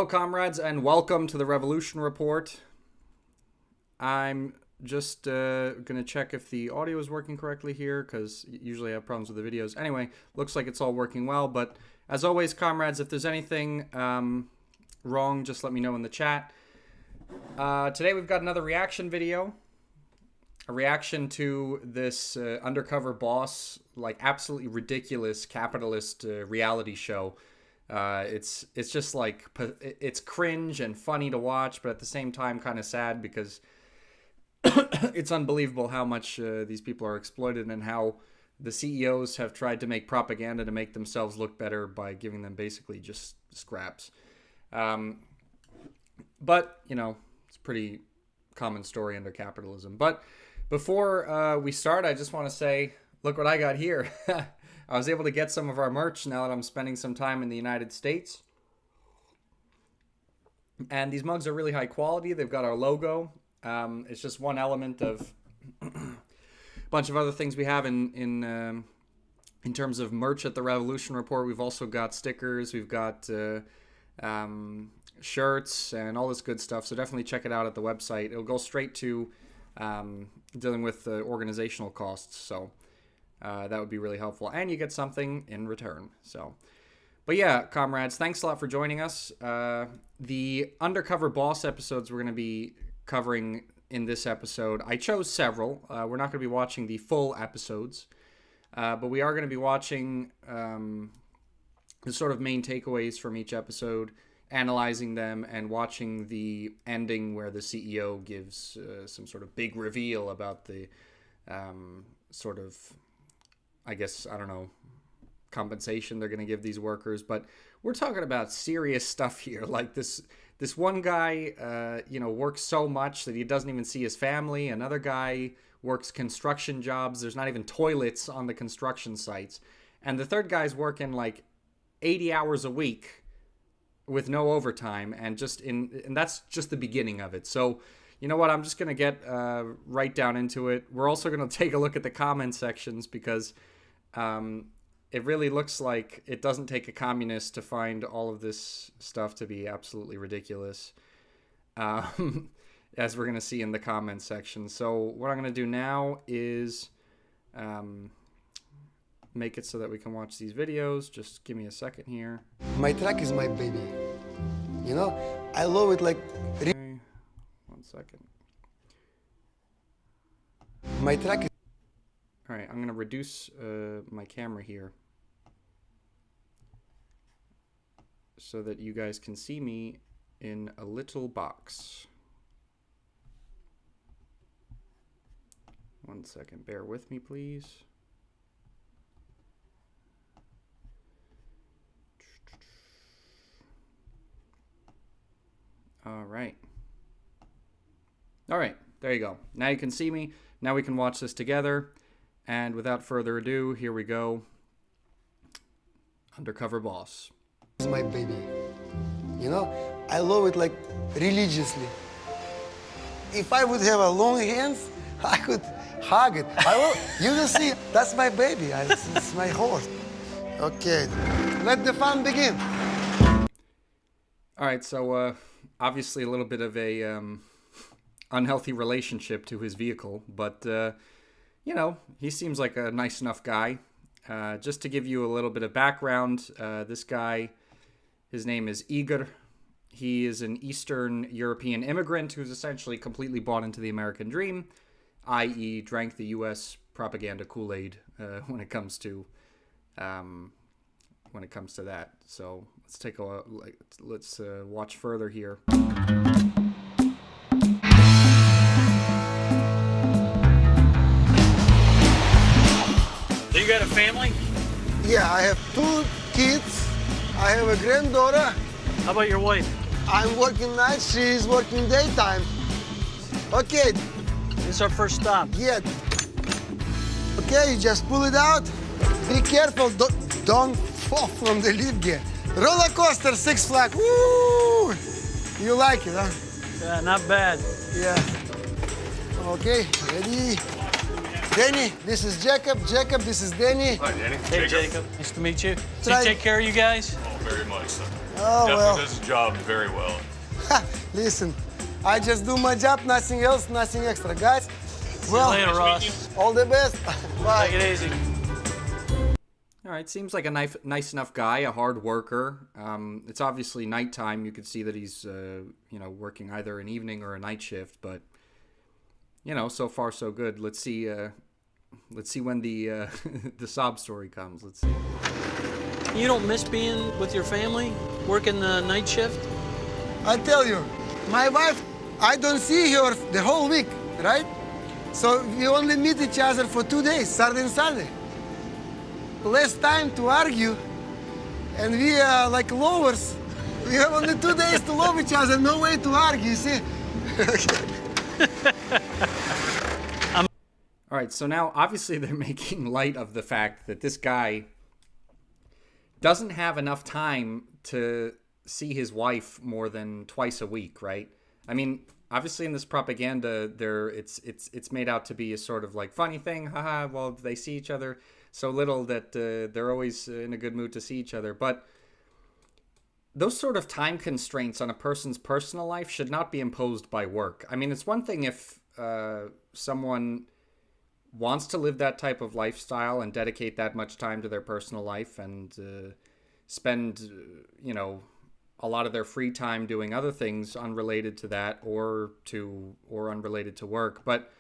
Hello, comrades, and welcome to the Revolution Report. I'm just going to check if the audio is working correctly here, because usually I have problems with the videos. Anyway, looks like it's all working well, but as always, comrades, if there's anything wrong, just let me know in the chat. Today we've got another reaction video. A reaction to this undercover boss, like absolutely ridiculous capitalist reality show. It's just like, it's cringe and funny to watch, but at the same time kind of sad because it's unbelievable how much these people are exploited and how the CEOs have tried to make propaganda to make themselves look better by giving them basically just scraps. But, you know, it's a pretty common story under capitalism. But before we start, I just want to say, look what I got here. I was able to get some of our merch now that I'm spending some time in the United States. And these mugs are really high quality. They've got our logo. It's just one element of a bunch of other things we have in terms of merch at the Revolution Report. We've also got stickers. We've got shirts and all this good stuff. So definitely check it out at the website. It'll go straight to dealing with the organizational costs. So that would be really helpful. And you get something in return. So, but yeah, comrades, thanks a lot for joining us. The Undercover Boss episodes we're going to be covering in this episode, I chose several. We're not going to be watching the full episodes, but we are going to be watching the sort of main takeaways from each episode, analyzing them, and watching the ending where the CEO gives some sort of big reveal about the sort of, I guess, I don't know, compensation they're going to give these workers. But we're talking about serious stuff here. Like this one guy, you know, works so much that he doesn't even see his family. Another guy works construction jobs. There's not even toilets on the construction sites. And the third guy's working like 80 hours a week with no overtime, and that's just the beginning of it. So, you know what? I'm just going to get right down into it. We're also going to take a look at the comment sections because it really looks like it doesn't take a communist to find all of this stuff to be absolutely ridiculous, as we're going to see in the comment section. So what I'm going to do now is make it so that we can watch these videos. Just give me a second here. My truck is my baby. You know, I love it like... Okay. 1 second. My truck is... All right, I'm going to reduce my camera here so that you guys can see me in a little box. 1 second, bear with me, please. All right. All right, there you go. Now you can see me. Now we can watch this together. And without further ado, here we go. Undercover Boss. It's my baby. You know, I love it like religiously. If I would have a long hands, I could hug it. You will see, that's my baby. It's my horse. Okay, let the fun begin. All right, so obviously a little bit of a unhealthy relationship to his vehicle, but you know, he seems like a nice enough guy. Just to give you a little bit of background, this guy, his name is Igor. He is an Eastern European immigrant who's essentially completely bought into the American dream, i.e. drank the U.S. propaganda Kool-Aid when it comes to that. So let's take a let's watch further here. So you got a family? Yeah, I have 2 kids. I have a granddaughter. How about your wife? I'm working night, she is working daytime. Okay. This is our first stop. Yeah. Okay, you just pull it out. Be careful, don't fall from the lift gear. Roller coaster, Six Flags. Woo! You like it, huh? Yeah, not bad. Yeah. Okay, ready? Danny, this is Jacob. Jacob, this is Danny. Hi, Danny. Hey, Jacob. Nice to meet you. Does Try- he take care of you guys? Oh, very much so. Oh, Definitely well. does his job very well. Listen, I just do my job, nothing else, nothing extra. Guys, well, Later, Ross. all the best. Bye. Take it easy. All right, seems like a nice enough guy, a hard worker. It's obviously nighttime. You could see that he's, working either an evening or a night shift. But, so far so good. Let's see when the the sob story comes. Let's see. You don't miss being with your family, working the night shift? I tell you, my wife, I don't see her the whole week, right? So we only meet each other for 2 days, Saturday and Sunday. Less time to argue, and we are like lovers. We have only 2 days to love each other, no way to argue, you see? All right, so now obviously they're making light of the fact that this guy doesn't have enough time to see his wife more than twice a week, right? I mean, obviously in this propaganda, it's made out to be a sort of like funny thing. Haha, well, they see each other so little that they're always in a good mood to see each other. But those sort of time constraints on a person's personal life should not be imposed by work. I mean, it's one thing if someone wants to live that type of lifestyle and dedicate that much time to their personal life and spend, a lot of their free time doing other things unrelated to that or unrelated to work. But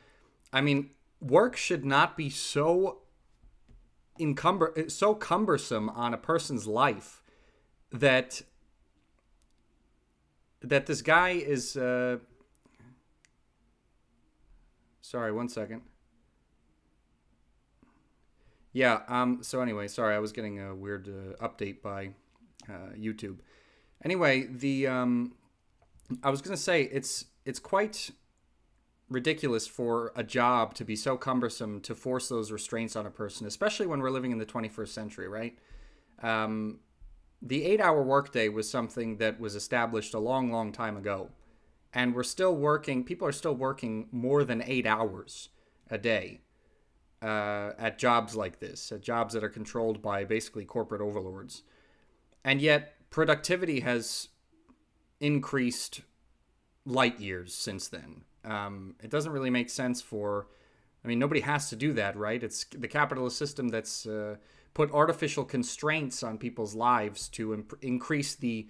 I mean, work should not be so cumbersome on a person's life that this guy is sorry, 1 second. Yeah, so anyway, sorry, I was getting a weird update by YouTube. Anyway, I was going to say it's quite ridiculous for a job to be so cumbersome to force those restraints on a person, especially when we're living in the 21st century, right? The 8-hour workday was something that was established a long, long time ago. And people are still working more than 8 hours a day at jobs like this, at jobs that are controlled by basically corporate overlords. And yet productivity has increased light years since then. It doesn't really make sense nobody has to do that, right? It's the capitalist system that's put artificial constraints on people's lives to increase the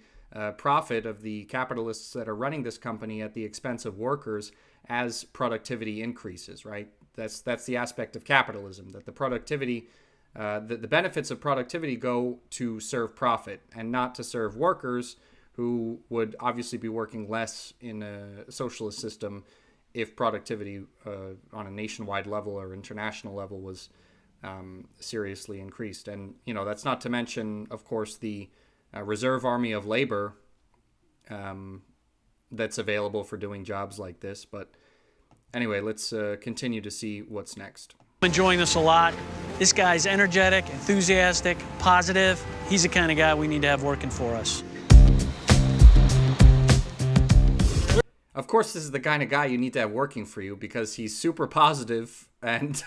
profit of the capitalists that are running this company at the expense of workers as productivity increases, right? That's the aspect of capitalism, that the productivity, the benefits of productivity go to serve profit and not to serve workers who would obviously be working less in a socialist system if productivity on a nationwide level or international level was seriously increased. And, that's not to mention, of course, the reserve army of labor that's available for doing jobs like this. But anyway, let's continue to see what's next. I'm enjoying this a lot. This guy's energetic, enthusiastic, positive. He's the kind of guy we need to have working for us. Of course, this is the kind of guy you need to have working for you because he's super positive and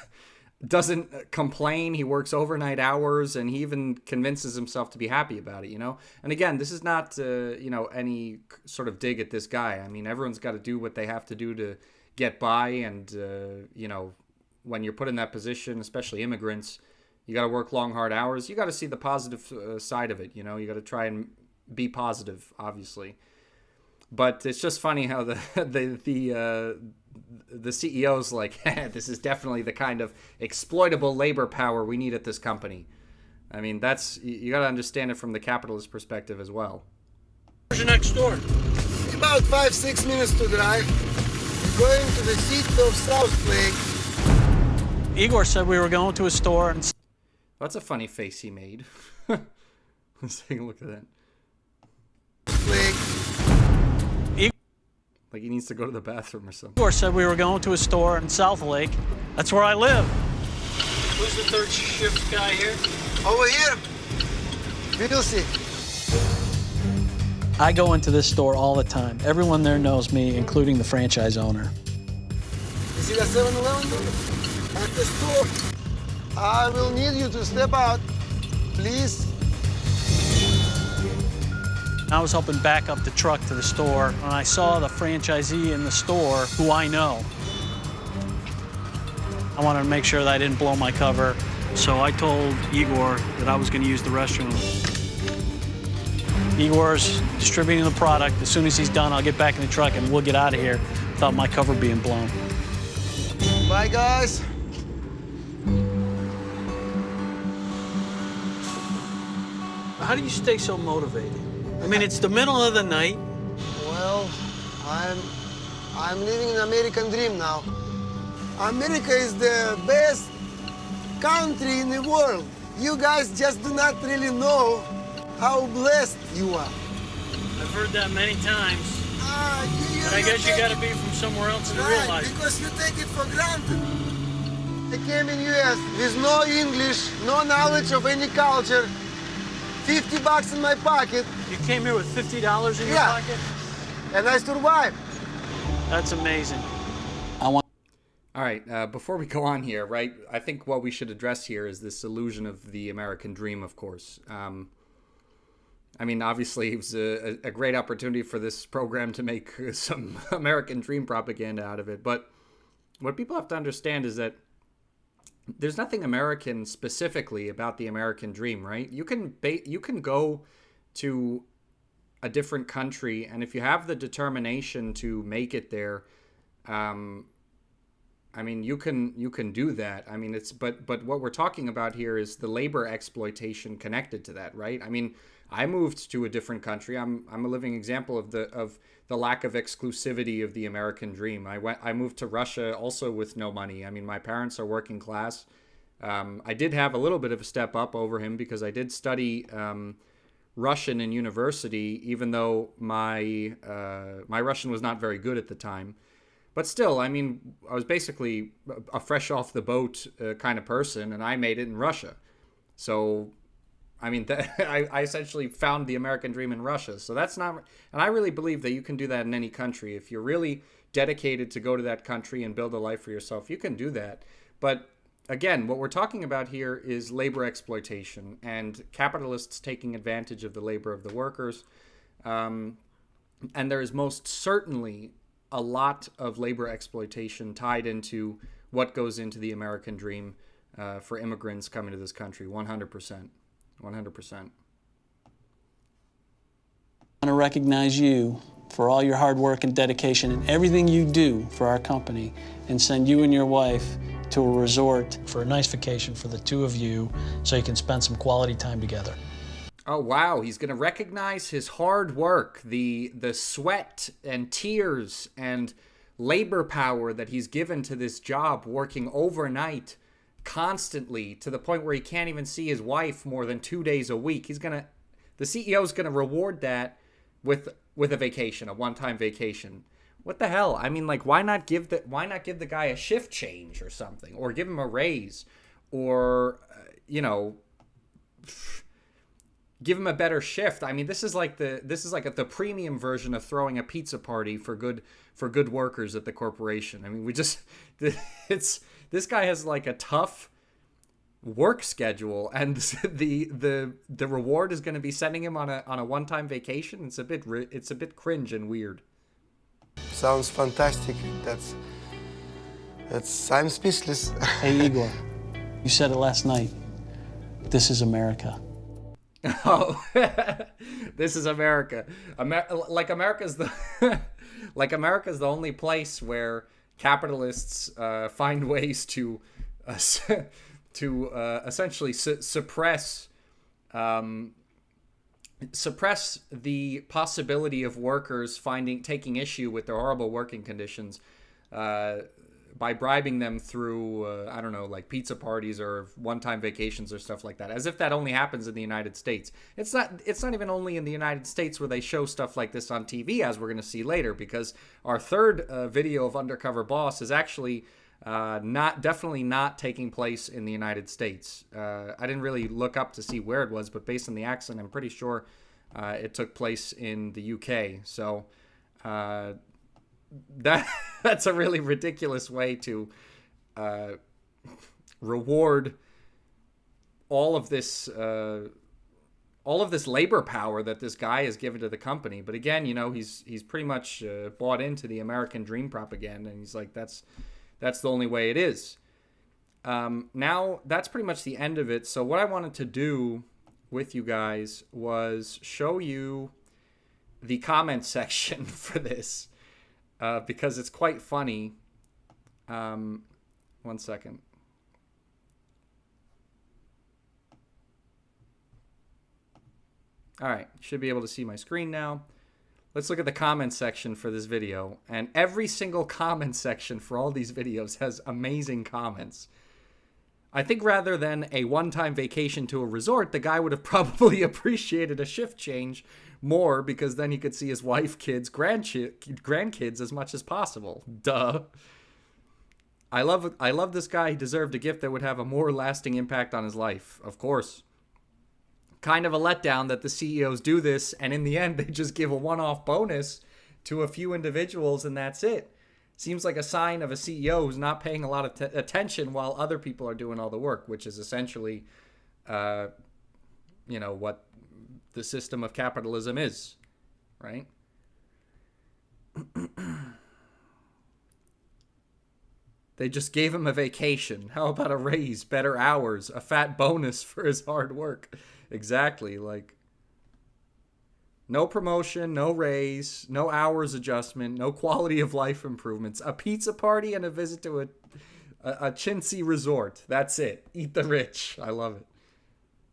doesn't complain. He works overnight hours and he even convinces himself to be happy about it, And again, this is not, any sort of dig at this guy. I mean, everyone's got to do what they have to do to get by. And, when you're put in that position, especially immigrants, you got to work long, hard hours. You got to see the positive side of it. You got to try and be positive, obviously. But it's just funny how the CEO's like, this is definitely the kind of exploitable labor power we need at this company. I mean, you got to understand it from the capitalist perspective as well. Where's your next door? About 5-6 minutes to drive. Going to the city of South Lake. Igor said we were going to a store and... That's a funny face he made. Let's take a look at that. Lake. Like he needs to go to the bathroom or something. Igor said we were going to a store in South Lake. That's where I live. Who's the third shift guy here? Over here. We'll see. I go into this store all the time. Everyone there knows me, including the franchise owner. You see that 7-Eleven? At the store. I will need you to step out, please. I was helping back up the truck to the store, and I saw the franchisee in the store who I know. I wanted to make sure that I didn't blow my cover, so I told Igor that I was going to use the restroom. Igor's distributing the product. As soon as he's done, I'll get back in the truck and we'll get out of here without my cover being blown. Bye, guys. How do you stay so motivated? I mean, it's the middle of the night. Well, I'm living an American dream now. America is the best country in the world. You guys just do not really know how blessed you are. I've heard that many times. But I guess you got to be from somewhere else to Right, realize it. because you take it for granted. I came in US with no English, no knowledge of any culture, $50 in my pocket, You came here with $50 in your Yeah. pocket? and I survived. That's amazing. All right, before we go on here, right, I think what we should address here is this illusion of the American dream, of course. I mean, obviously, it was a great opportunity for this program to make some American dream propaganda out of it. But what people have to understand is that there's nothing American specifically about the American dream, right? You can go to a different country, and if you have the determination to make it there, I mean, you can do that. I mean, but what we're talking about here is the labor exploitation connected to that, right? I mean, I moved to a different country. I'm a living example of the lack of exclusivity of the American dream. I moved to Russia also with no money. I mean, my parents are working class. I did have a little bit of a step up over him because I did study Russian in university, even though my Russian was not very good at the time. But still, I mean, I was basically a fresh off the boat kind of person, and I made it in Russia. So, I mean, I essentially found the American dream in Russia. So that's not, and I really believe that you can do that in any country. If you're really dedicated to go to that country and build a life for yourself, you can do that. But again, what we're talking about here is labor exploitation and capitalists taking advantage of the labor of the workers. And there is most certainly a lot of labor exploitation tied into what goes into the American dream for immigrants coming to this country. 100%. 100%. I want to recognize you for all your hard work and dedication and everything you do for our company, and send you and your wife to a resort for a nice vacation for the two of you so you can spend some quality time together. Oh, wow. He's going to recognize his hard work, the sweat and tears and labor power that he's given to this job, working overnight constantly to the point where he can't even see his wife more than 2 days a week. The CEO is going to reward that with a vacation, a one-time vacation. What the hell? I mean, like, why not give the guy a shift change or something, or give him a raise, or give him a better shift? I mean, this is like the premium version of throwing a pizza party for good workers at the corporation. I mean, this guy has like a tough work schedule, and the reward is going to be sending him on a one-time vacation. It's a bit cringe and weird. Sounds fantastic. I'm speechless. Hey, Igor, you said it last night. This is America. Oh, this is America. America's the only place where capitalists find ways to essentially suppress the possibility of workers taking issue with their horrible working conditions by bribing them through I don't know, like pizza parties or one-time vacations or stuff like that, as if that only happens in the United States. It's not even only in the United States where they show stuff like this on TV, as we're going to see later, because our third video of Undercover Boss is actually definitely not taking place in the United States. I didn't really look up to see where it was, but based on the accent, I'm pretty sure it took place in the UK. So that's a really ridiculous way to reward all of this all of this labor power that this guy has given to the company. But again, you know, he's pretty much bought into the American dream propaganda, and he's like, that's the only way it is. Now that's pretty much the end of it. So what I wanted to do with you guys was show you the comment section for this, because it's quite funny. 1 second. All right, should be able to see my screen now. Let's look at the comment section for this video. And every single comment section for all these videos has amazing comments. I think rather than a one-time vacation to a resort, the guy would have probably appreciated a shift change more, because then he could see his wife, kids, grandkids as much as possible. Duh. I love this guy. He deserved a gift that would have a more lasting impact on his life. Of course. Kind of a letdown that the CEOs do this, and in the end, they just give a one-off bonus to a few individuals, and that's it. Seems like a sign of a CEO who's not paying a lot of attention while other people are doing all the work, which is essentially, you know, what the system of capitalism is, right? They just gave him a vacation. How about a raise, better hours, a fat bonus for his hard work? Exactly. Like, no promotion, no raise, no hours adjustment, no quality of life improvements, a pizza party and a visit to a chintzy resort. That's it. Eat the rich. I love it.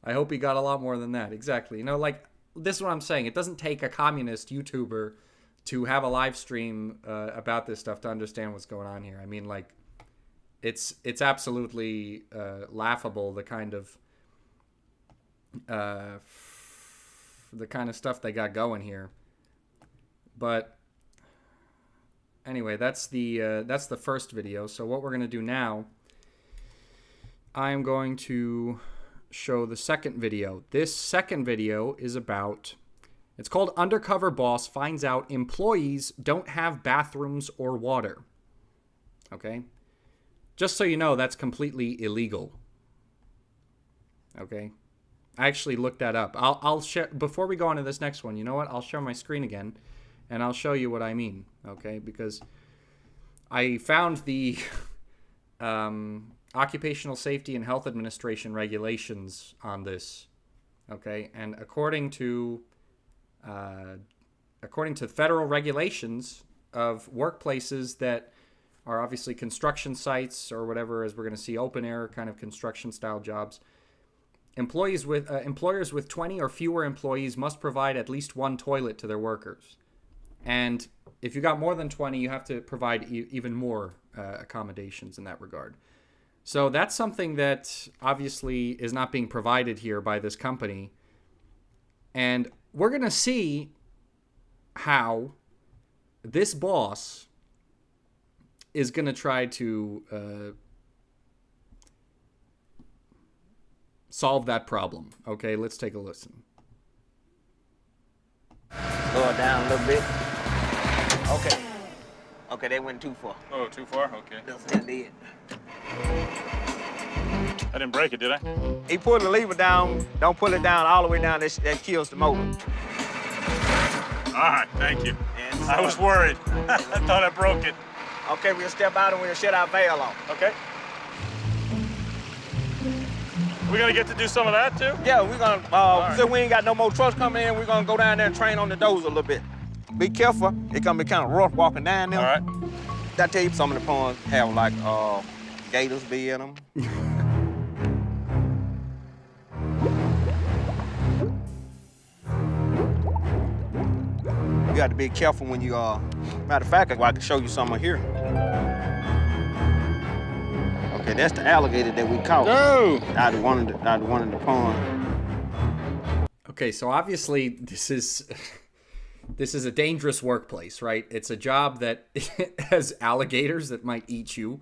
I hope he got a lot more than that. Exactly. You know, like, this is what I'm saying. It doesn't take a communist YouTuber to have a live stream about this stuff to understand what's going on here. I mean, like, it's absolutely laughable, the kind of stuff they got going here. But anyway, that's the first video. So what we're going to do now, I'm going to show the second video. This second video is about, it's called Undercover Boss Finds Out Employees Don't Have Bathrooms or Water. Okay? Just so you know, that's completely illegal. Okay? I actually looked that up. I'll share, before we go on to this next one, you know what? I'll share my screen again, and I'll show you what I mean, okay? Because I found the Occupational Safety and Health Administration regulations on this, okay? And according to federal regulations of workplaces that are obviously construction sites or whatever, as we're going to see, open air kind of construction style jobs, employers with 20 or fewer employees must provide at least one toilet to their workers. And if you got more than 20, you have to provide even more accommodations in that regard. So that's something that obviously is not being provided here by this company. And we're going to see how this boss is going to try to solve that problem. Okay, let's take a listen. Lower down a little bit. Okay. Okay, they went too far. Oh, too far? Okay. That's it. I didn't break it, did I? He pulled the lever down. Don't pull it down all the way down. That kills the motor. All right, thank you. And I was worried. I thought I broke it. Okay, we'll step out and we'll shut our valve off. Okay. We gonna get to do some of that too? Yeah, we're gonna, so we ain't got no more trucks coming in, we're gonna go down there and train on the doors a little bit. Be careful, it's gonna be kind of rough walking down there. All right. I tell you, some of the ponds have like gators be in them. You got to be careful when you, matter of fact, I can show you some here. Okay, that's the alligator that we caught. No! Out of one of the ponds. Okay, so obviously this is a dangerous workplace, right? It's a job that has alligators that might eat you.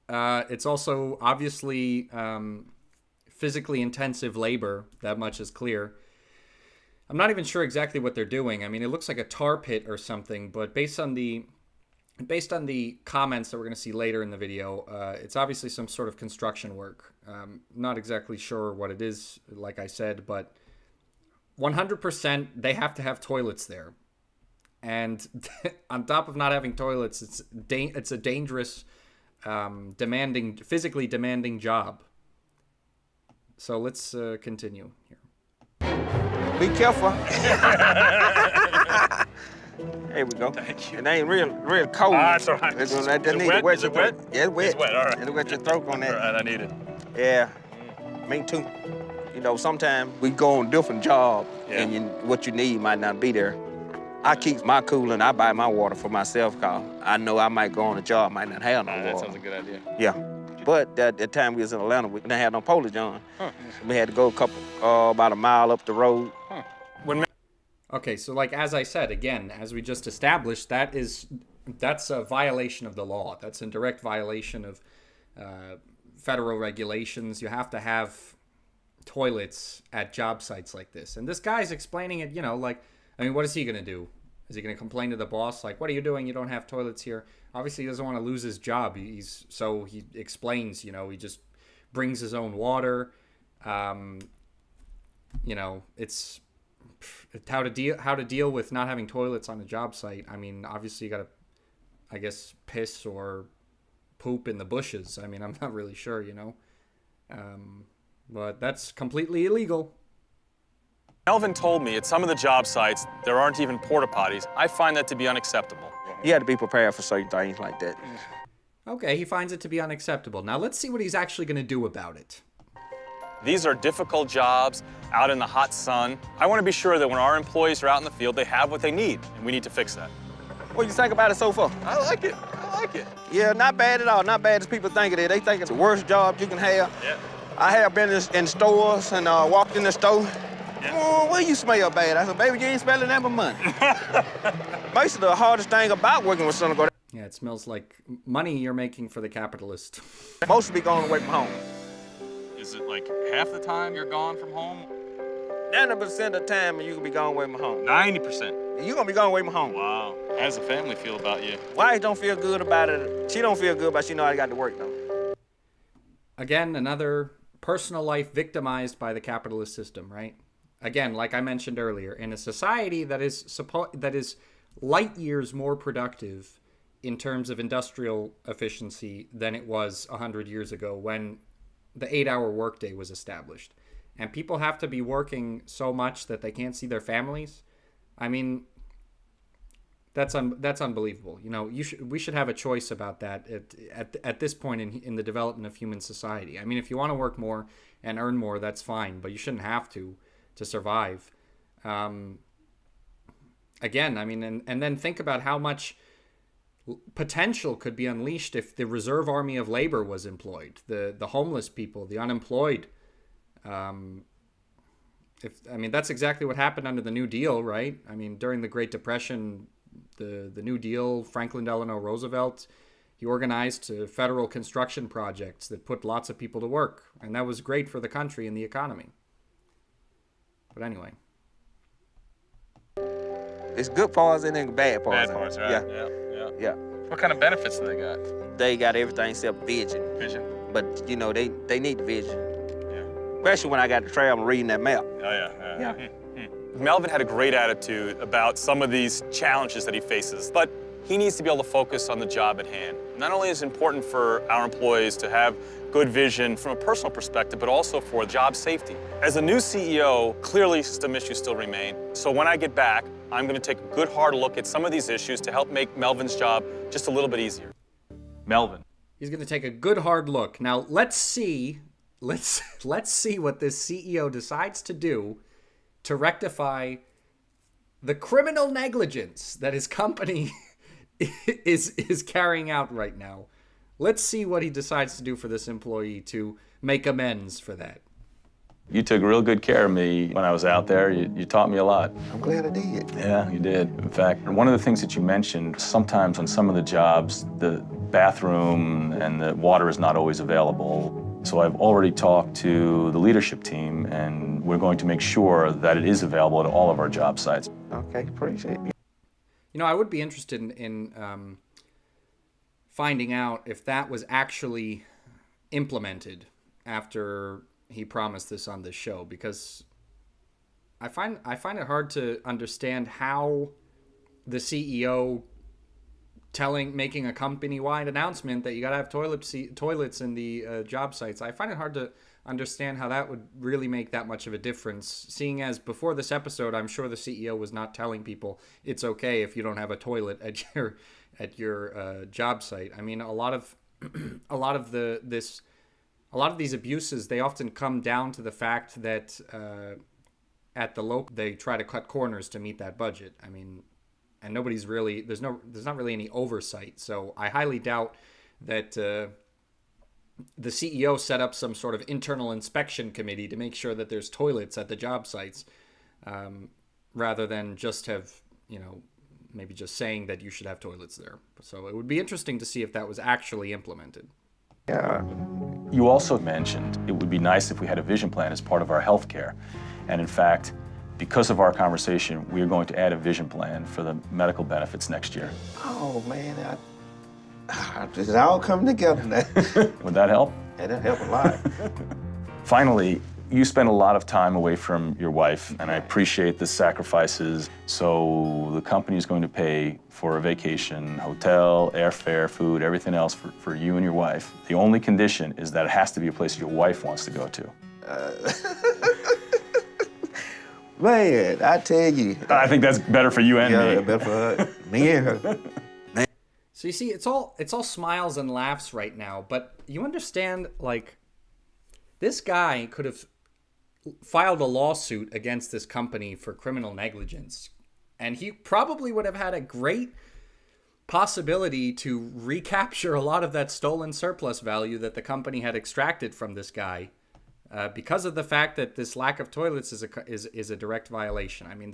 It's also obviously physically intensive labor. That much is clear. I'm not even sure exactly what they're doing. I mean, it looks like a tar pit or something, but based on the comments that we're going to see later in the video, it's obviously some sort of construction work. Not exactly sure what it is, like I said, but 100% they have to have toilets there. And on top of not having toilets, it's a dangerous, physically demanding job. So let's continue here. Be careful. There we go. Thank you. It ain't real cold. That's all right. It's Is gonna it need wet? to wet Is your it wet? throat. Yeah, it's wet. It's wet, all right. It'll wet your throat on All that. right, I need it. Yeah, me too. You know, sometimes we go on different jobs, Yeah. and what you need might not be there. I keep my cool and I buy my water for myself, cause I know I might go on a job, might not have no water. That sounds like a good idea. Yeah. But at the time we was in Atlanta, we didn't have no Polish on. We had to go about a mile up the road. Okay, so like as I said, again, as we just established, that's a violation of the law. That's in direct violation of federal regulations. You have to have toilets at job sites like this. And this guy's explaining it, like, I mean, what is he going to do? Is he going to complain to the boss? Like, what are you doing? You don't have toilets here. Obviously, he doesn't want to lose his job. So he explains, he just brings his own water. It's how to deal with not having toilets on a job site. I mean, obviously you got to, I guess, piss or poop in the bushes. I mean, I'm not really sure, but that's completely illegal. Melvin told me at some of the job sites there aren't even porta potties. I find that to be unacceptable. You had to be prepared for certain things like that. Okay, he finds it to be unacceptable. Now let's see what he's actually going to do about it. These are difficult jobs out in the hot sun. I want to be sure that when our employees are out in the field, they have what they need, and we need to fix that. What do you think about it so far? I like it. I like it. Yeah, not bad at all. Not bad as people think it is. They think it's the worst job you can have. Yeah. I have been in stores and walked in the store. Oh, well, you smell bad. I said, baby, you ain't smelling that but money. Basically, the hardest thing about working with someone, Yeah, it smells like money you're making for the capitalist. most be going away from home. Is it like half the time you're gone from home? 90% of the time, you can be going away from home. 90%. You're gonna be going away from home. Wow. How does the family feel about you? Wife don't feel good about it. She don't feel good about it. She know I got to work, though. Again, another personal life victimized by the capitalist system, right? Again, like I mentioned earlier, in a society that is light years more productive in terms of industrial efficiency than it was 100 years ago when the 8-hour workday was established. And people have to be working so much that they can't see their families. I mean, that's unbelievable. We should have a choice about that at this point in the development of human society. I mean, if you want to work more and earn more, that's fine, but you shouldn't have to survive. Again, I mean, and then think about how much potential could be unleashed if the reserve army of labor was employed, the homeless people, the unemployed. That's exactly what happened under the New Deal, right? I mean, during the Great Depression, the New Deal, Franklin Delano Roosevelt, he organized federal construction projects that put lots of people to work, and that was great for the country and the economy. But anyway. It's good parts and then bad parts. Bad parts, right? Yeah. What kind of benefits do they got? They got everything except vision. Vision? But, they need the vision. Yeah. Especially when I got to travel and reading that map. Oh, yeah. Melvin had a great attitude about some of these challenges that he faces, but he needs to be able to focus on the job at hand. Not only is it important for our employees to have good vision from a personal perspective, but also for job safety. As a new CEO, clearly some issues still remain. So when I get back, I'm going to take a good hard look at some of these issues to help make Melvin's job just a little bit easier. Melvin. He's going to take a good hard look. Now, let's see what this CEO decides to do to rectify the criminal negligence that his company is carrying out right now. Let's see what he decides to do for this employee to make amends for that. You took real good care of me when I was out there. You taught me a lot. I'm glad I did. Yeah, you did. In fact, one of the things that you mentioned, sometimes on some of the jobs, the bathroom and the water is not always available. So I've already talked to the leadership team, and we're going to make sure that it is available at all of our job sites. Okay, appreciate it. I would be interested in finding out if that was actually implemented after he promised this on this show, because I find it hard to understand how the CEO making a company-wide announcement that you got to have toilets in the job sites. I find it hard to understand how that would really make that much of a difference, seeing as before this episode, I'm sure the CEO was not telling people it's okay if you don't have a toilet at your job site. I mean, a lot of these abuses, they often come down to the fact that at the local, they try to cut corners to meet that budget. I mean, and nobody's really, there's not really any oversight. So I highly doubt that the CEO set up some sort of internal inspection committee to make sure that there's toilets at the job sites, rather than just have, maybe just saying that you should have toilets there. So it would be interesting to see if that was actually implemented. Yeah. You also mentioned it would be nice if we had a vision plan as part of our health care. And in fact, because of our conversation, we are going to add a vision plan for the medical benefits next year. Oh, man, this is all coming together now. Would that help? Yeah, that'd help a lot. Finally, you spend a lot of time away from your wife, and I appreciate the sacrifices. So the company is going to pay for a vacation, hotel, airfare, food, everything else for you and your wife. The only condition is that it has to be a place your wife wants to go to. Man, I tell you. I think that's better for you and me. Yeah, better for her. Me and her. So you see, it's all smiles and laughs right now, but you understand, like, this guy could have filed a lawsuit against this company for criminal negligence, and he probably would have had a great possibility to recapture a lot of that stolen surplus value that the company had extracted from this guy, because of the fact that this lack of toilets is a direct violation. I mean,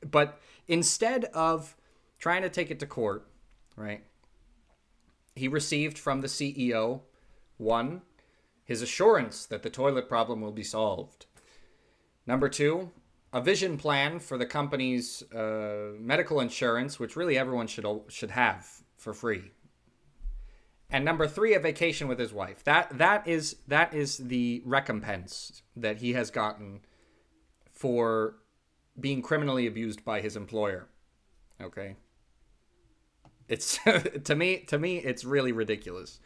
but instead of trying to take it to court, right, he received from the CEO, one, his assurance that the toilet problem will be solved. Number two, a vision plan for the company's medical insurance, which really everyone should have for free. And number three, a vacation with his wife. That is the recompense that he has gotten for being criminally abused by his employer. Okay? It's to me it's really ridiculous.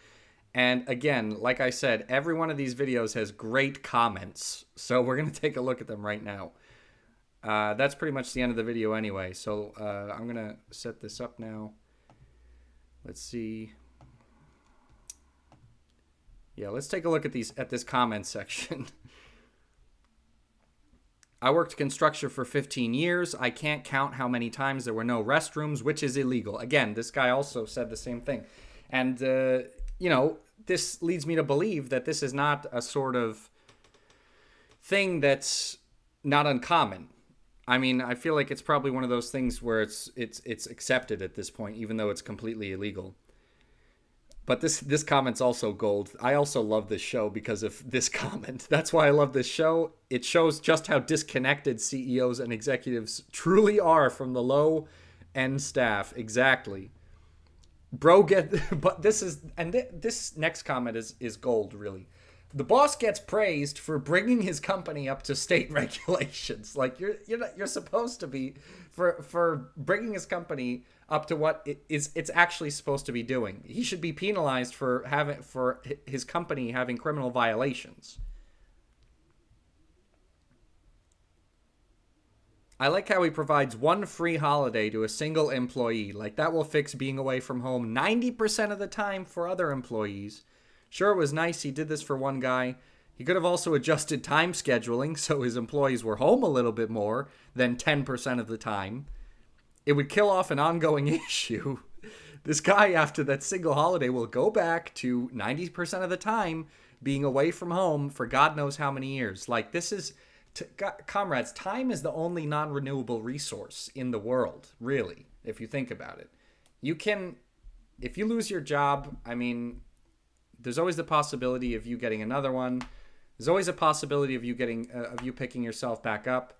And again, like I said, every one of these videos has great comments. So we're going to take a look at them right now. That's pretty much the end of the video anyway. So I'm going to set this up now. Let's see. Yeah, let's take a look at this comment section. I worked construction for 15 years. I can't count how many times there were no restrooms, which is illegal. Again, this guy also said the same thing. And, this leads me to believe that this is not a sort of thing that's not uncommon. I mean, I feel like it's probably one of those things where it's accepted at this point, even though it's completely illegal. But this comment's also gold. I also love this show because of this comment. That's why I love this show. It shows just how disconnected CEOs and executives truly are from the low-end staff. Exactly. But this next comment is gold, really. The boss gets praised for bringing his company up to state regulations. Like you're supposed to be for bringing his company up to what it's actually supposed to be doing. He should be penalized for his company having criminal violations. I like how he provides one free holiday to a single employee. Like, that will fix being away from home 90% of the time for other employees. Sure, it was nice he did this for one guy. He could have also adjusted time scheduling so his employees were home a little bit more than 10% of the time. It would kill off an ongoing issue. This guy, after that single holiday, will go back to 90% of the time being away from home for God knows how many years. Like, this is... comrades, time is the only non-renewable resource in the world, really, if you think about it. If you lose your job, I mean, there's always the possibility of you getting another one. There's always a possibility of you picking yourself back up.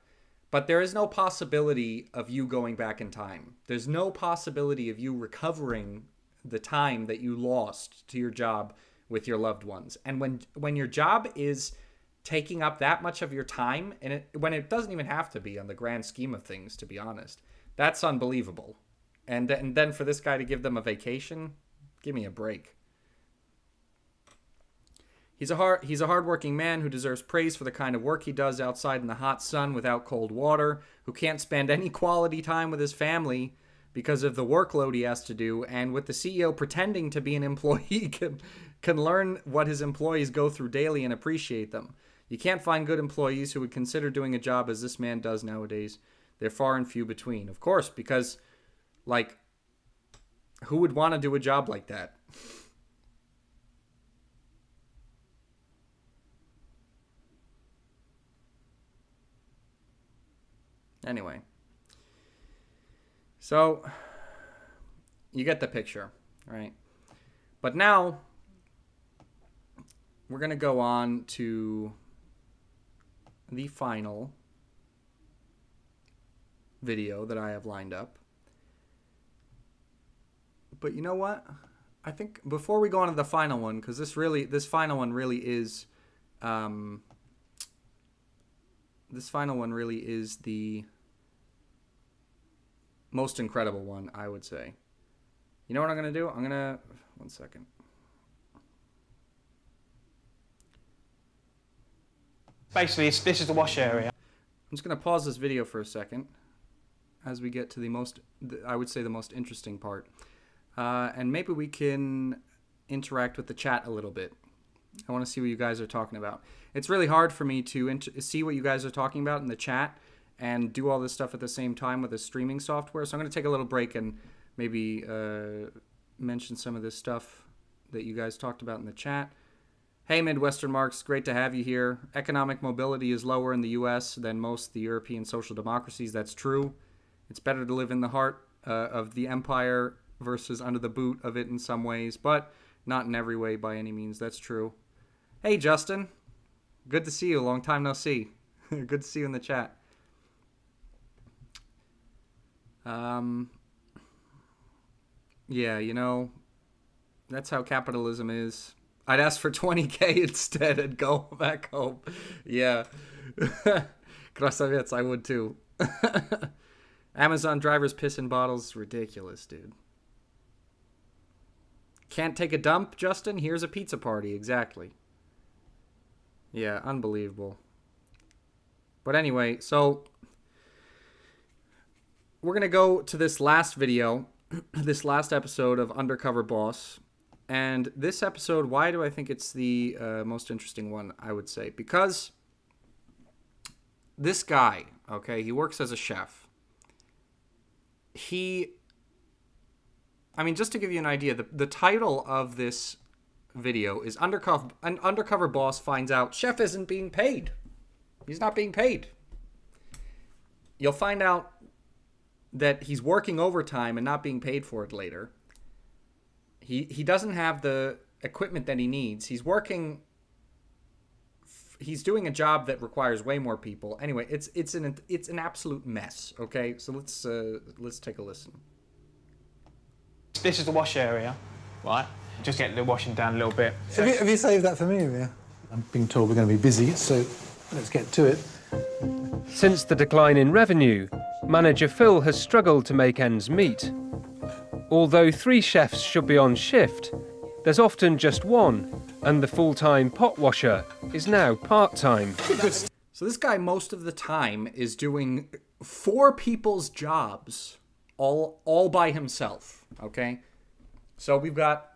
But there is no possibility of you going back in time. There's no possibility of you recovering the time that you lost to your job with your loved ones. And when your job is taking up that much of your time, and when it doesn't even have to be on the grand scheme of things, to be honest. That's unbelievable. And then for this guy to give them a vacation, give me a break. He's a hardworking man who deserves praise for the kind of work he does outside in the hot sun without cold water, who can't spend any quality time with his family because of the workload he has to do, and with the CEO pretending to be an employee can learn what his employees go through daily and appreciate them. You can't find good employees who would consider doing a job as this man does nowadays. They're far and few between. Of course, because, like, who would want to do a job like that? Anyway. So, you get the picture, right? But now, we're going to go on to the final video that I have lined up. But you know what? I think before we go on to the final one, because this final one really is the most incredible one, I would say. You know what I'm going to do? One second. Basically, this is the wash area. I'm just going to pause this video for a second as we get to the most interesting part. And maybe we can interact with the chat a little bit. I want to see what you guys are talking about. It's really hard for me to see what you guys are talking about in the chat and do all this stuff at the same time with the streaming software. So I'm going to take a little break and maybe mention some of this stuff that you guys talked about in the chat. Hey, Midwestern Marks, great to have you here. Economic mobility is lower in the U.S. than most of the European social democracies. That's true. It's better to live in the heart of the empire versus under the boot of it in some ways, but not in every way by any means. That's true. Hey, Justin. Good to see you. Long time no see. Good to see you in the chat. Yeah, you know, that's how capitalism is. I'd ask for 20K instead and go back home. Yeah. Krasavets, I would too. Amazon drivers piss in bottles. Ridiculous, dude. Can't take a dump, Justin? Here's a pizza party. Exactly. Yeah, unbelievable. But anyway, so we're going to go to this last video, this last episode of Undercover Boss. And this episode, why do I think it's the most interesting one, I would say? Because this guy, okay, he works as a chef. Just to give you an idea, the title of this video is An Undercover Boss Finds Out Chef Isn't Being Paid. He's not being paid. You'll find out that he's working overtime and not being paid for it later. He doesn't have the equipment that he needs. He's doing a job that requires way more people. Anyway, it's an absolute mess. Okay, so let's take a listen. This is the wash area, right? Just get the washing down a little bit. Have you saved that for me, Amir? I'm being told we're going to be busy, so let's get to it. Since the decline in revenue, manager Phil has struggled to make ends meet. Although 3 chefs should be on shift, there's often just one, and the full-time pot washer is now part-time. So this guy most of the time is doing 4 people's jobs all by himself, okay? So we've got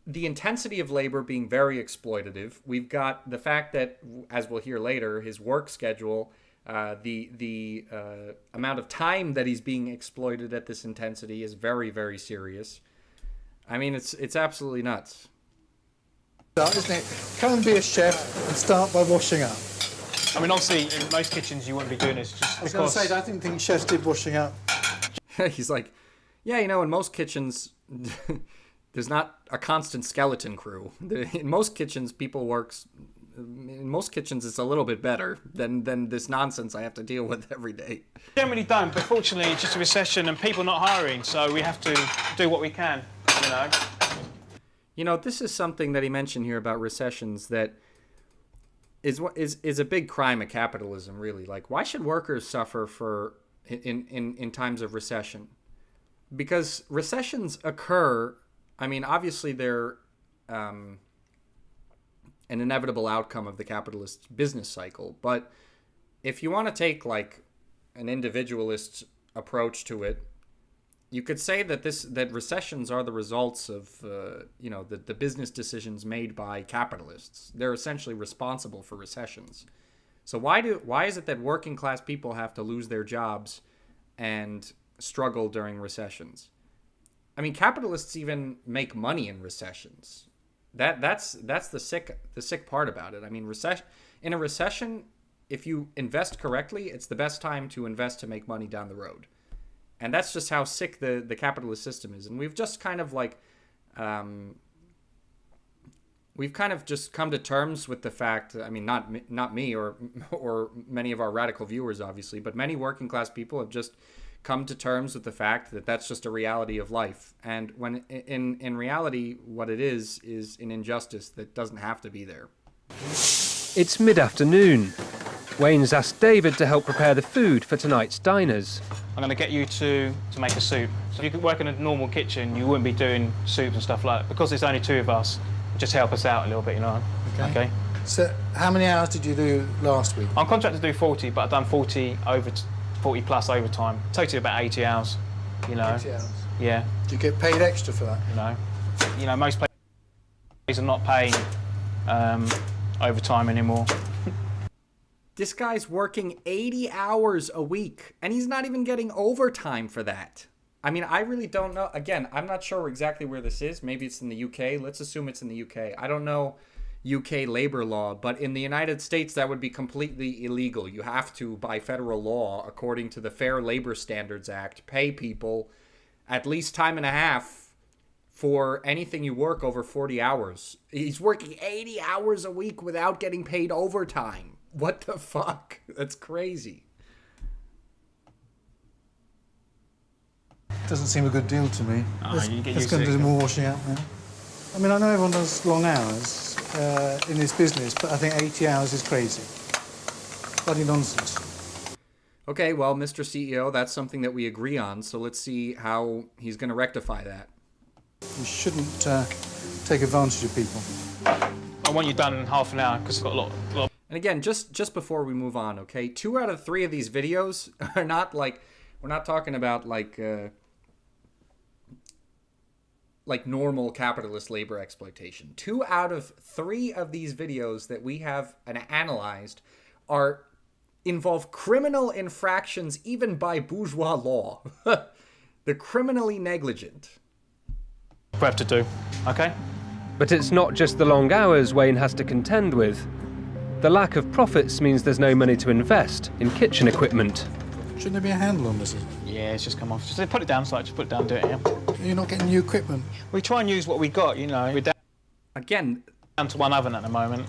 the intensity of labor being very exploitative. We've got the fact that, as we'll hear later, his work schedule, the amount of time that he's being exploited at this intensity is very, very serious. I mean, it's absolutely nuts. Isn't it? Come and be a chef and start by washing up. I mean, obviously, in most kitchens, you wouldn't be doing this just I was going to say, I didn't think chefs did washing up. He's like, yeah, in most kitchens, there's not a constant skeleton crew. In most kitchens, in most kitchens, it's a little bit better than this nonsense I have to deal with every day. Generally don't, but fortunately, it's just a recession and people not hiring, so we have to do what we can, you know. This is something that he mentioned here about recessions, that is a big crime of capitalism, really. Like, why should workers suffer in times of recession? Because recessions occur. I mean, obviously they're an inevitable outcome of the capitalist business cycle. But if you want to take like an individualist approach to it, you could say that recessions are the results of the business decisions made by capitalists. They're essentially responsible for recessions. So why is it that working class people have to lose their jobs and struggle during recessions? I mean, capitalists even make money in recessions. That's the sick part about it. I mean, in a recession, if you invest correctly, it's the best time to invest to make money down the road. And that's just how sick the capitalist system is. And we've just kind of like, we've kind of just come to terms with the fact, I mean, not me or many of our radical viewers, obviously, but many working class people have just come to terms with the fact that that's just a reality of life. And when in reality, what it is an injustice that doesn't have to be there. It's mid-afternoon. Wayne's asked David to help prepare the food for tonight's diners. I'm going to get you to make a soup. So if you could work in a normal kitchen, you wouldn't be doing soups and stuff like that. Because there's only 2 of us, just help us out a little bit, you know. Okay. So how many hours did you do last week? I'm contracted to do 40, but I've done 40 plus overtime. Totally about 80 hours, you know. 80 hours? Yeah. Do you get paid extra for that? You know, most places are not paying overtime anymore. This guy's working 80 hours a week, and he's not even getting overtime for that. I mean, I really don't know. Again, I'm not sure exactly where this is. Maybe it's in the UK. Let's assume it's in the UK. I don't know UK labor law, but in the United States, that would be completely illegal. You have to, by federal law, according to the Fair Labor Standards Act, pay people at least time and a half for anything you work over 40 hours. He's working 80 hours a week without getting paid overtime. What the fuck? That's crazy. Doesn't seem a good deal to me. You get Let's used go to and it. do more washing out now. I mean, I know everyone does long hours in this business, but I think 80 hours is crazy. Bloody nonsense. Okay, well, Mr. CEO, that's something that we agree on, so let's see how he's going to rectify that. You shouldn't take advantage of people. I want you done in half an hour because I've got a lot. And again, just before we move on, okay, 2 out of 3 of these videos are not like, we're not talking about like normal capitalist labor exploitation. 2 out of 3 of these videos that we have analyzed involve criminal infractions even by bourgeois law. They're criminally negligent. We have to do, okay? But it's not just the long hours Wayne has to contend with. The lack of profits means there's no money to invest in kitchen equipment. Shouldn't there be a handle on this? Yeah, it's just come off. Just put it down, just put it down, do it here. You're not getting new equipment. We try and use what we got, you know. We're Again, down to 1 oven at the moment.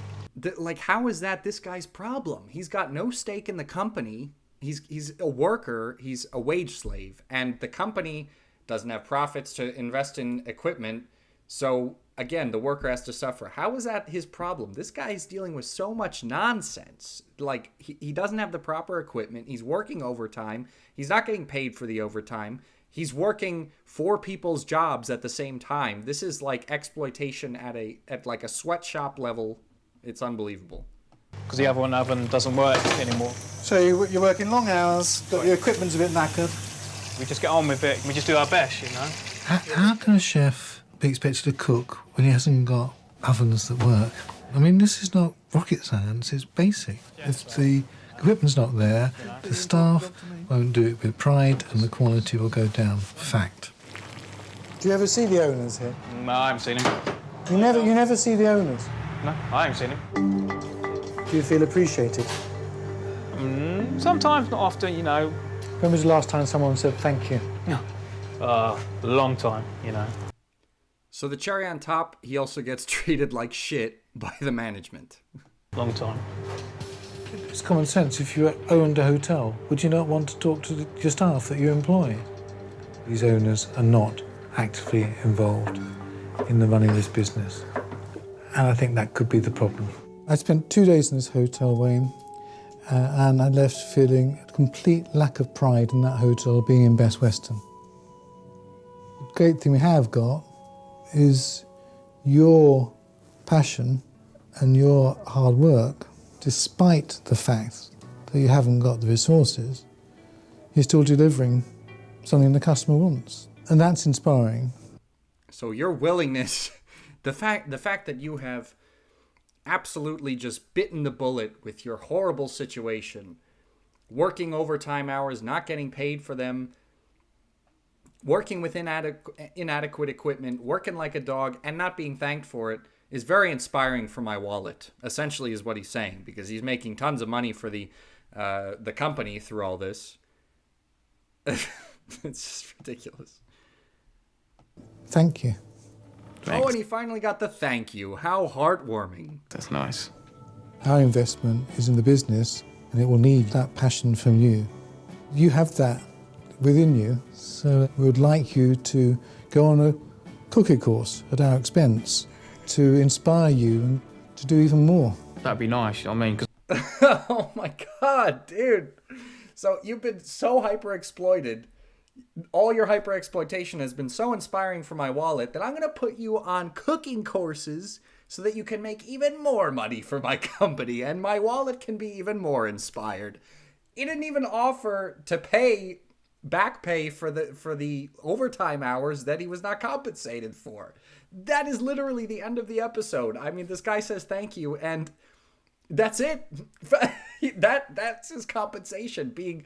How is that this guy's problem? He's got no stake in the company. He's a worker. He's a wage slave. And the company doesn't have profits to invest in equipment. So, again, the worker has to suffer. How is that his problem? This guy is dealing with so much nonsense. Like, he doesn't have the proper equipment. He's working overtime. He's not getting paid for the overtime. He's working 4 people's jobs at the same time. This is like exploitation at like a sweatshop level. It's unbelievable. Because the other oven doesn't work anymore. So you're working long hours, but your equipment's a bit knackered. We just get on with it. We just do our best, you know. How can a chef be expected to cook when he hasn't got ovens that work? I mean, this is not rocket science, it's basic. If the equipment's not there, the staff won't do it with pride and the quality will go down. Fact. Do you ever see the owners here? No, I haven't seen him. You never see the owners? No, I haven't seen him. Do you feel appreciated? Sometimes, not often, you know. When was the last time someone said thank you? A long time, you know. So the cherry on top, he also gets treated like shit by the management. Long time. It's common sense. If you owned a hotel, would you not want to talk to your staff that you employ? These owners are not actively involved in the running of this business. And I think that could be the problem. I spent 2 days in this hotel, Wayne, and I left feeling a complete lack of pride in that hotel being in Best Western. The great thing we have got is your passion and your hard work, despite the fact that you haven't got the resources, you're still delivering something the customer wants. And that's inspiring. So your willingness, the fact that you have absolutely just bitten the bullet with your horrible situation, working overtime hours, not getting paid for them, working with inadequate equipment, working like a dog, and not being thanked for it is very inspiring for my wallet, essentially is what he's saying, because he's making tons of money for the company through all this. It's just ridiculous. Thank you. Thanks. Oh, and he finally got the thank you. How heartwarming. That's nice. Our investment is in the business, and it will need that passion from you. You have that within you, so we would like you to go on a cooking course at our expense to inspire you and to do even more. That'd be nice, I mean, 'cause Oh my God, dude. So you've been so hyper-exploited. All your hyper-exploitation has been so inspiring for my wallet that I'm going to put you on cooking courses so that you can make even more money for my company and my wallet can be even more inspired. He didn't even offer to back pay for the overtime hours that he was not compensated for. That is literally the end of the episode. I mean, this guy says thank you and that's it. That's his compensation, being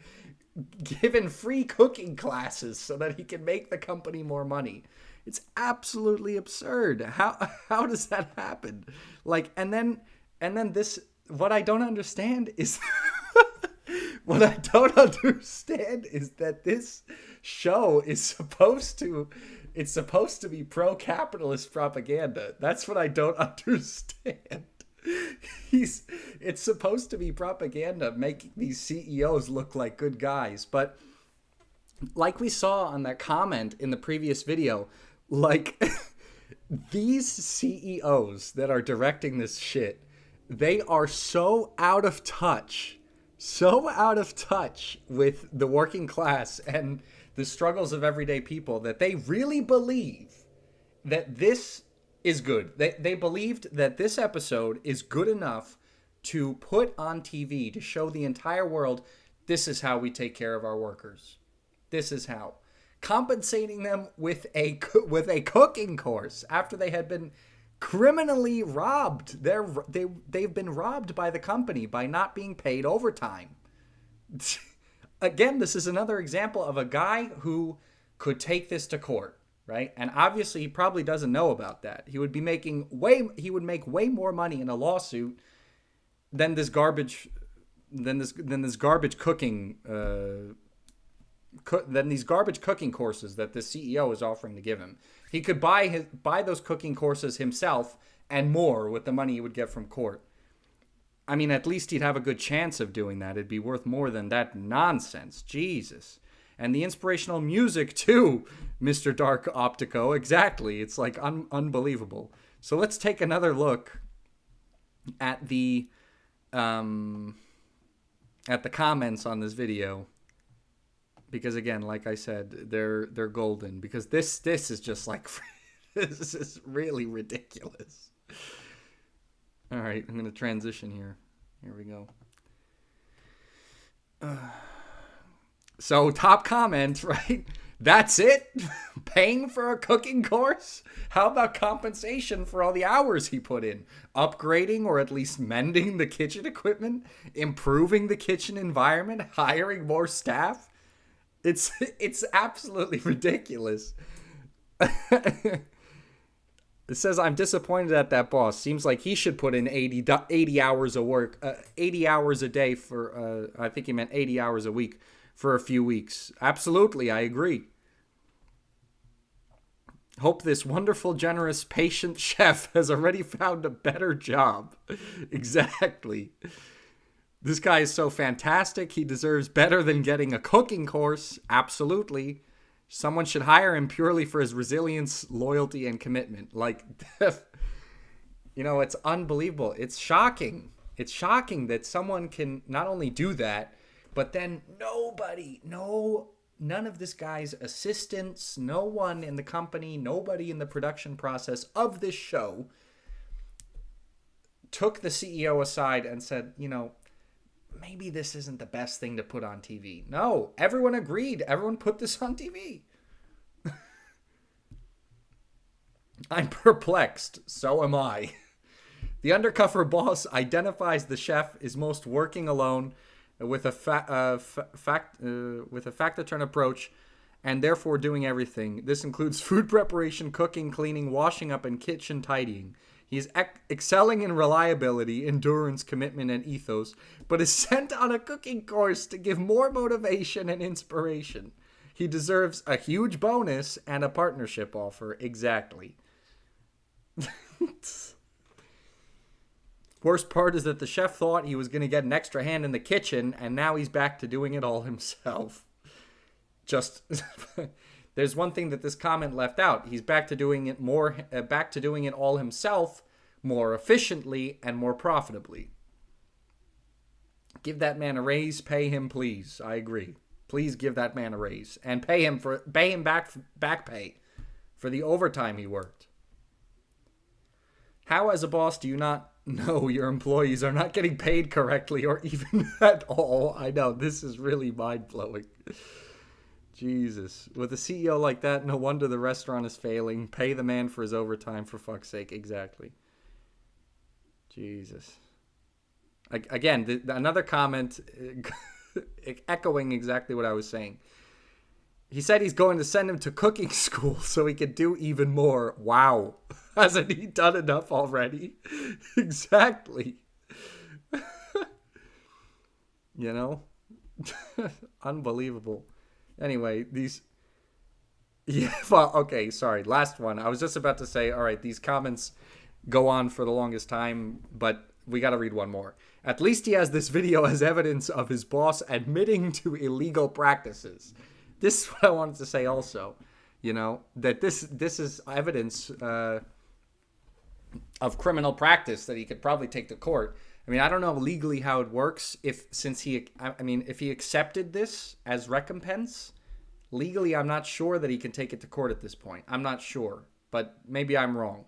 given free cooking classes so that he can make the company more money. It's absolutely absurd. How does that happen? Like, and then this, what I don't understand is that this show is supposed to be pro-capitalist propaganda. That's what I don't understand. It's supposed to be propaganda, making these CEOs look like good guys. But like we saw on that comment in the previous video, like these CEOs that are directing this shit, they are so out of touch with the working class and the struggles of everyday people that they really believe that this is good. They believed that this episode is good enough to put on TV to show the entire world, this is how we take care of our workers. This is how. Compensating them with a cooking course after they had been criminally robbed. They've been robbed by the company by not being paid overtime. Again, this is another example of a guy who could take this to court. Right? And obviously he probably doesn't know about that. He would make way more money in a lawsuit than this garbage cooking courses that this CEO is offering to give him. He could buy those cooking courses himself and more with the money he would get from court. I mean, at least he'd have a good chance of doing that. It'd be worth more than that nonsense. Jesus. And the inspirational music, too, Mr. Dark Optico. Exactly. It's like unbelievable. So let's take another look at the comments on this video. Because, again, like I said, they're golden. Because this is just like, this is really ridiculous. All right, I'm going to transition here. Here we go. So, top comment, right? That's it? Paying for a cooking course? How about compensation for all the hours he put in? Upgrading or at least mending the kitchen equipment? Improving the kitchen environment? Hiring more staff? It's absolutely ridiculous. It says, I'm disappointed at that boss. Seems like he should put in 80 hours of work, 80 hours a day for, I think he meant 80 hours a week for a few weeks. Absolutely, I agree. Hope this wonderful, generous, patient chef has already found a better job. Exactly. This guy is so fantastic. He deserves better than getting a cooking course. Absolutely. Someone should hire him purely for his resilience, loyalty, and commitment. Like, You know, it's unbelievable. It's shocking. It's shocking that someone can not only do that, but then none of this guy's assistants, no one in the company, nobody in the production process of this show took the CEO aside and said, you know, maybe this isn't the best thing to put on TV. No, everyone agreed. Everyone put this on TV. I'm perplexed. So am I. The undercover boss identifies the chef is most working alone with a factor-turn approach and therefore doing everything. This includes food preparation, cooking, cleaning, washing up, and kitchen tidying. He is excelling in reliability, endurance, commitment, and ethos, but is sent on a cooking course to give more motivation and inspiration. He deserves a huge bonus and a partnership offer. Exactly. Worst part is that the chef thought he was going to get an extra hand in the kitchen, and now he's back to doing it all himself. Just there's one thing that this comment left out. He's back to doing it all himself, more efficiently and more profitably. Give that man a raise, pay him, please. I agree. Please give that man a raise and pay him back pay for the overtime he worked. How, as a boss, do you not know your employees are not getting paid correctly or even at all? I know, this is really mind-blowing. Jesus. With a CEO like that, no wonder the restaurant is failing. Pay the man for his overtime, for fuck's sake. Exactly. Jesus. Again, another comment echoing exactly what I was saying. He said he's going to send him to cooking school so he could do even more. Wow. Hasn't he done enough already? Exactly. You know? Unbelievable. Anyway, okay, sorry. Last one. I was just about to say, all right, these comments go on for the longest time, but we got to read one more. At least he has this video as evidence of his boss admitting to illegal practices. This is what I wanted to say also, you know, that this is evidence of criminal practice that he could probably take to court. I mean, I don't know legally how it works if he accepted this as recompense, legally I'm not sure that he can take it to court at this point. I'm not sure, but maybe I'm wrong.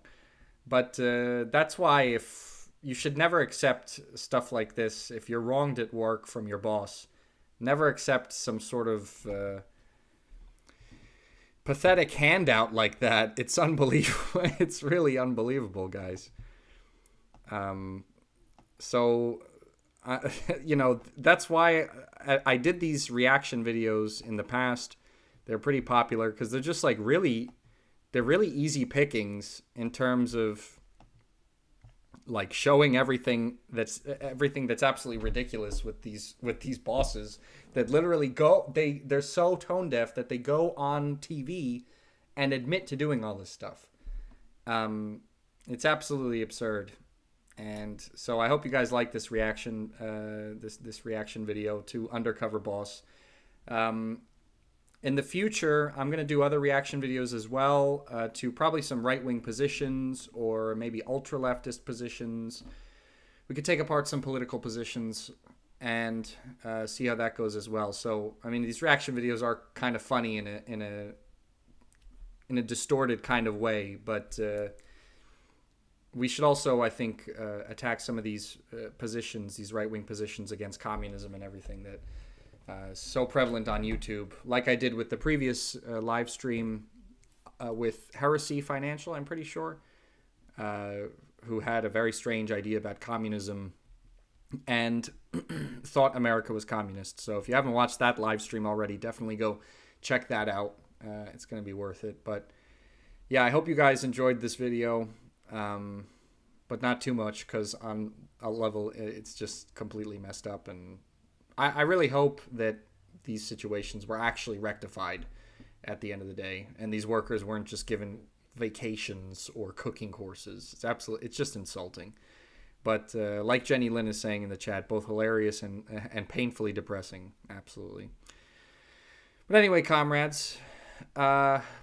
But that's why if you should never accept stuff like this, if you're wronged at work from your boss, never accept some sort of pathetic handout like that. It's unbelievable. It's really unbelievable, guys. So, you know, that's why I did these reaction videos in the past. They're pretty popular because they're just like they're really easy pickings in terms of like showing everything that's absolutely ridiculous with these bosses that literally they're so tone deaf that they go on TV and admit to doing all this stuff. It's absolutely absurd. And so I hope you guys like this reaction, this reaction video to Undercover Boss. In the future, I'm going to do other reaction videos as well to probably some right-wing positions or maybe ultra-leftist positions. We could take apart some political positions and see how that goes as well. So, I mean, these reaction videos are kind of funny in a distorted kind of way, but we should also, I think, attack some of these positions, these right-wing positions against communism and everything that so prevalent on YouTube, like I did with the previous live stream with Heresy Financial, I'm pretty sure, who had a very strange idea about communism and thought America was communist. So if you haven't watched that live stream already, definitely go check that out. It's going to be worth it. But yeah, I hope you guys enjoyed this video, but not too much because on a level it's just completely messed up, and I really hope that these situations were actually rectified at the end of the day, and these workers weren't just given vacations or cooking courses. It's just insulting. But like Jenny Lynn is saying in the chat, both hilarious and painfully depressing. Absolutely. But anyway, comrades,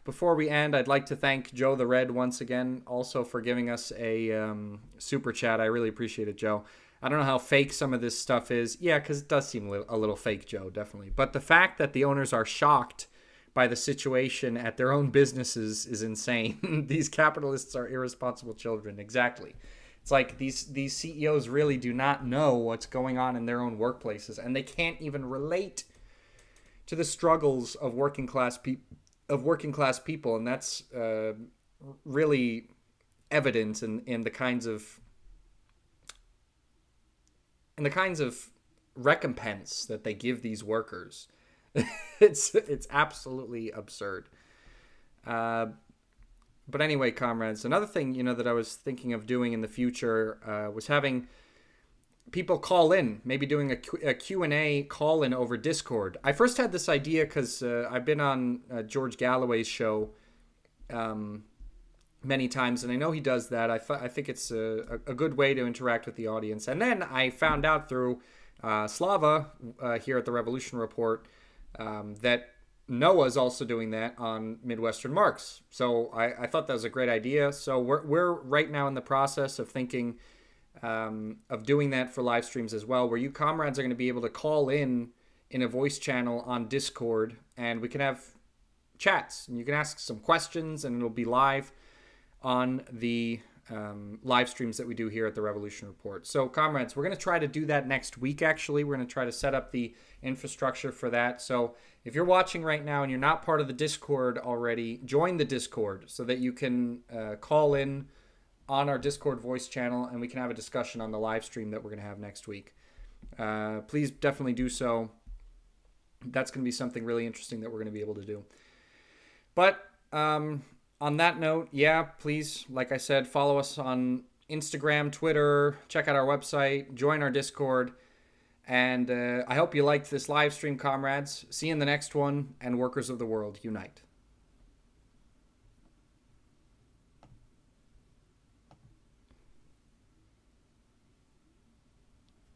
before we end, I'd like to thank Joe the Red once again, also for giving us a super chat. I really appreciate it, Joe. I don't know how fake some of this stuff is. Yeah, because it does seem a little fake, Joe, definitely. But the fact that the owners are shocked by the situation at their own businesses is insane. These capitalists are irresponsible children. Exactly. It's like these CEOs really do not know what's going on in their own workplaces, and they can't even relate to the struggles of working class people, and that's really evident in the kinds of recompense that they give these workers. It's absolutely absurd. But anyway, comrades, another thing that I was thinking of doing in the future was having people call in, maybe doing a Q&A call-in over Discord. I first had this idea because I've been on George Galloway's show many times, and I know he does that. I think it's a good way to interact with the audience. And then I found out through Slava here at the Revolution Report that Noah's also doing that on Midwestern Marks. So I thought that was a great idea. So we're right now in the process of thinking of doing that for live streams as well, where you comrades are going to be able to call in a voice channel on Discord, and we can have chats, and you can ask some questions, and it'll be live on the live streams that we do here at the Revolution Report. So comrades, we're going to try to do that next week. Actually, we're going to try to set up the infrastructure for that. So if you're watching right now and you're not part of the Discord already, join the Discord so that you can call in on our Discord voice channel, and we can have a discussion on the live stream that we're going to have next week. Please definitely do so. That's going to be something really interesting that we're going to be able to do. But on that note, yeah, please, like I said, follow us on Instagram, Twitter, check out our website, join our Discord, and I hope you liked this live stream, comrades. See you in the next one, and workers of the world, unite.